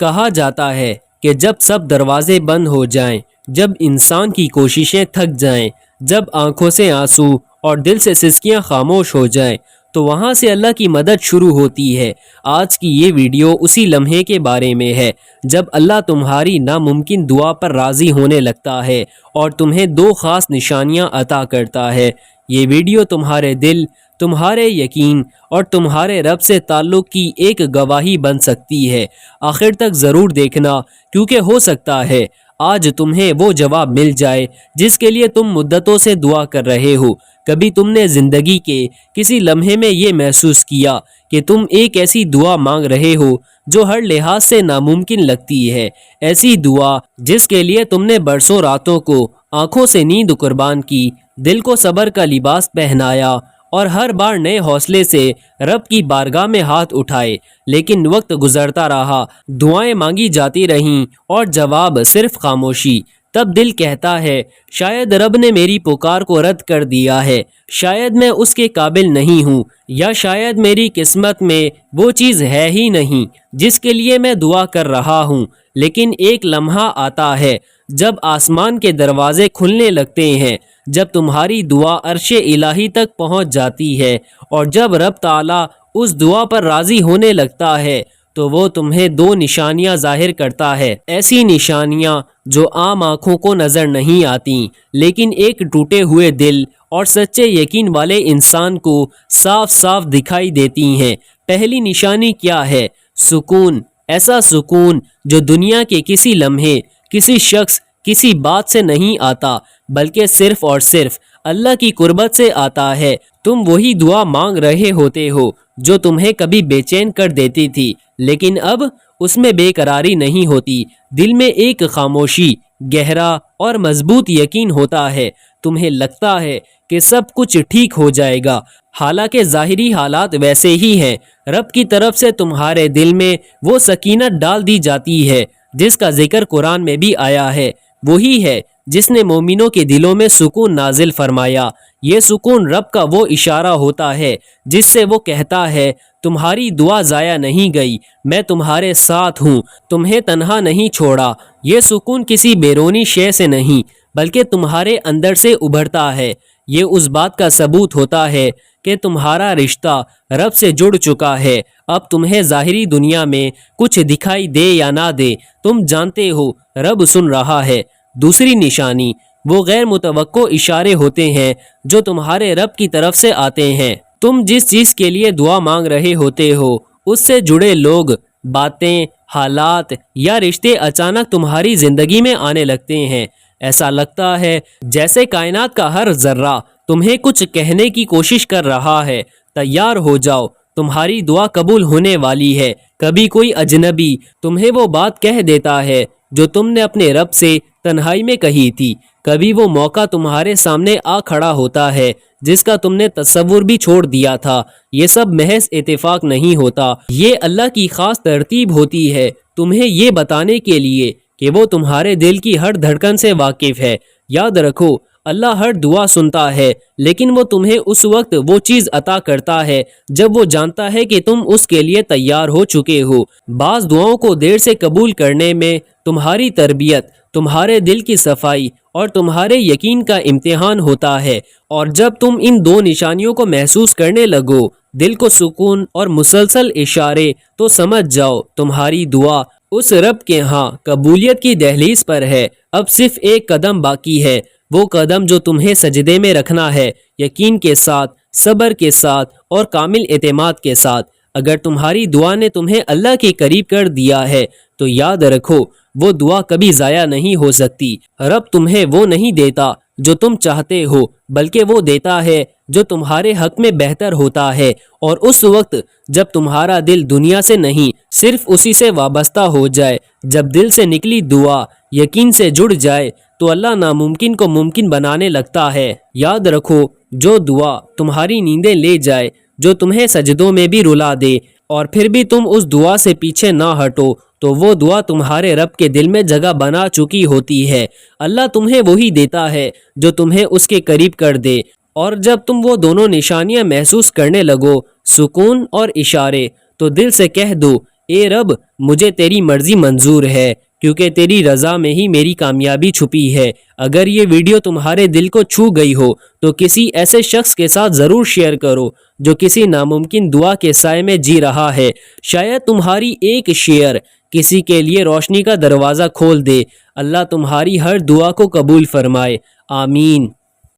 کہا جاتا ہے کہ جب سب دروازے بند ہو جائیں، جب انسان کی کوششیں تھک جائیں، جب آنکھوں سے آنسو اور دل سے سسکیاں خاموش ہو جائیں، تو وہاں سے اللہ کی مدد شروع ہوتی ہے۔ آج کی یہ ویڈیو اسی لمحے کے بارے میں ہے جب اللہ تمہاری ناممکن دعا پر راضی ہونے لگتا ہے اور تمہیں دو خاص نشانیاں عطا کرتا ہے۔ یہ ویڈیو تمہارے دل، تمہارے یقین اور تمہارے رب سے تعلق کی ایک گواہی بن سکتی ہے۔ آخر تک ضرور دیکھنا، کیونکہ ہو سکتا ہے آج تمہیں وہ جواب مل جائے جس کے لیے تم مدتوں سے دعا کر رہے ہو۔ کبھی تم نے زندگی کے کسی لمحے میں یہ محسوس کیا کہ تم ایک ایسی دعا مانگ رہے ہو جو ہر لحاظ سے ناممکن لگتی ہے، ایسی دعا جس کے لیے تم نے برسوں راتوں کو آنکھوں سے نیند قربان کی، دل کو صبر کا لباس پہنایا اور ہر بار نئے حوصلے سے رب کی بارگاہ میں ہاتھ اٹھائے، لیکن وقت گزرتا رہا، دعائیں مانگی جاتی رہیں اور جواب صرف خاموشی۔ تب دل کہتا ہے شاید رب نے میری پکار کو رد کر دیا ہے، شاید میں اس کے قابل نہیں ہوں، یا شاید میری قسمت میں وہ چیز ہے ہی نہیں جس کے لیے میں دعا کر رہا ہوں۔ لیکن ایک لمحہ آتا ہے جب آسمان کے دروازے کھلنے لگتے ہیں، جب تمہاری دعا عرش الہی تک پہنچ جاتی ہے، اور جب رب تعالیٰ اس دعا پر راضی ہونے لگتا ہے تو وہ تمہیں دو نشانیاں ظاہر کرتا ہے، ایسی نشانیاں جو عام آنکھوں کو نظر نہیں آتی، لیکن ایک ٹوٹے ہوئے دل اور سچے یقین والے انسان کو صاف صاف دکھائی دیتی ہیں۔ پہلی نشانی کیا ہے؟ سکون، ایسا سکون جو دنیا کے کسی لمحے، کسی شخص، کسی بات سے نہیں آتا، بلکہ صرف اور صرف اللہ کی قربت سے آتا ہے۔ تم وہی دعا مانگ رہے ہوتے ہو جو تمہیں کبھی بے چین کر دیتی تھی، لیکن اب اس میں بے قراری نہیں ہوتی، دل میں ایک خاموشی، گہرا اور مضبوط یقین ہوتا ہے۔ تمہیں لگتا ہے کہ سب کچھ ٹھیک ہو جائے گا، حالانکہ ظاہری حالات ویسے ہی ہیں۔ رب کی طرف سے تمہارے دل میں وہ سکینت ڈال دی جاتی ہے جس کا ذکر قرآن میں بھی آیا ہے۔ وہی ہے جس نے مومنوں کے دلوں میں سکون نازل فرمایا۔ یہ سکون رب کا وہ اشارہ ہوتا ہے جس سے وہ کہتا ہے تمہاری دعا ضائع نہیں گئی، میں تمہارے ساتھ ہوں، تمہیں تنہا نہیں چھوڑا۔ یہ سکون کسی بیرونی شے سے نہیں بلکہ تمہارے اندر سے ابھرتا ہے۔ یہ اس بات کا ثبوت ہوتا ہے کہ تمہارا رشتہ رب سے جڑ چکا ہے۔ اب تمہیں ظاہری دنیا میں کچھ دکھائی دے یا نہ دے، تم جانتے ہو رب سن رہا ہے۔ دوسری نشانی، وہ غیر متوقع اشارے ہوتے ہیں جو تمہارے رب کی طرف سے آتے ہیں۔ تم جس چیز کے لیے دعا مانگ رہے ہوتے ہو، اس سے جڑے لوگ، باتیں، حالات یا رشتے اچانک تمہاری زندگی میں آنے لگتے ہیں۔ ایسا لگتا ہے جیسے کائنات کا ہر ذرہ تمہیں کچھ کہنے کی کوشش کر رہا ہے، تیار ہو جاؤ، تمہاری دعا قبول ہونے والی ہے۔ کبھی کوئی اجنبی تمہیں وہ بات کہہ دیتا ہے جو تم نے اپنے رب سے تنہائی میں کہی تھی۔ کبھی وہ موقع تمہارے سامنے آ کھڑا ہوتا ہے جس کا تم نے تصور بھی چھوڑ دیا تھا۔ یہ سب محض اتفاق نہیں ہوتا، یہ اللہ کی خاص ترتیب ہوتی ہے تمہیں یہ بتانے کے لیے کہ وہ تمہارے دل کی ہر دھڑکن سے واقف ہے۔ یاد رکھو، اللہ ہر دعا سنتا ہے، لیکن وہ تمہیں اس وقت وہ چیز عطا کرتا ہے جب وہ جانتا ہے کہ تم اس کے لیے تیار ہو چکے ہو۔ بعض دعاؤں کو دیر سے قبول کرنے میں تمہاری تربیت، تمہارے دل کی صفائی اور تمہارے یقین کا امتحان ہوتا ہے، اور جب تم ان دو نشانیوں کو محسوس کرنے لگو، دل کو سکون اور مسلسل اشارے، تو سمجھ جاؤ تمہاری دعا اس رب کے ہاں قبولیت کی دہلیز پر ہے۔ اب صرف ایک قدم باقی ہے، وہ قدم جو تمہیں سجدے میں رکھنا ہے، یقین کے ساتھ، صبر کے ساتھ اور کامل اعتماد کے ساتھ۔ اگر تمہاری دعا نے تمہیں اللہ کے قریب کر دیا ہے تو یاد رکھو وہ دعا کبھی ضائع نہیں ہو سکتی۔ رب تمہیں وہ نہیں دیتا جو تم چاہتے ہو، بلکہ وہ دیتا ہے جو تمہارے حق میں بہتر ہوتا ہے، اور اس وقت جب تمہارا دل دنیا سے نہیں صرف اسی سے وابستہ ہو جائے، جب دل سے نکلی دعا یقین سے جڑ جائے، تو اللہ ناممکن کو ممکن بنانے لگتا ہے۔ یاد رکھو، جو دعا تمہاری نیندیں لے جائے، جو تمہیں سجدوں میں بھی رلا دے، اور پھر بھی تم اس دعا سے پیچھے نہ ہٹو، تو وہ دعا تمہارے رب کے دل میں جگہ بنا چکی ہوتی ہے۔ اللہ تمہیں وہی دیتا ہے جو تمہیں اس کے قریب کر دے، اور جب تم وہ دونوں نشانیاں محسوس کرنے لگو، سکون اور اشارے، تو دل سے کہہ دو اے رب مجھے تیری مرضی منظور ہے کیونکہ تیری رضا میں ہی میری کامیابی چھپی ہے۔ اگر یہ ویڈیو تمہارے دل کو چھو گئی ہو تو کسی ایسے شخص کے ساتھ ضرور شیئر کرو جو کسی ناممکن دعا کے سائے میں جی رہا ہے۔ شاید تمہاری ایک شیئر کسی کے لیے روشنی کا دروازہ کھول دے۔ اللہ تمہاری ہر دعا کو قبول فرمائے، آمین۔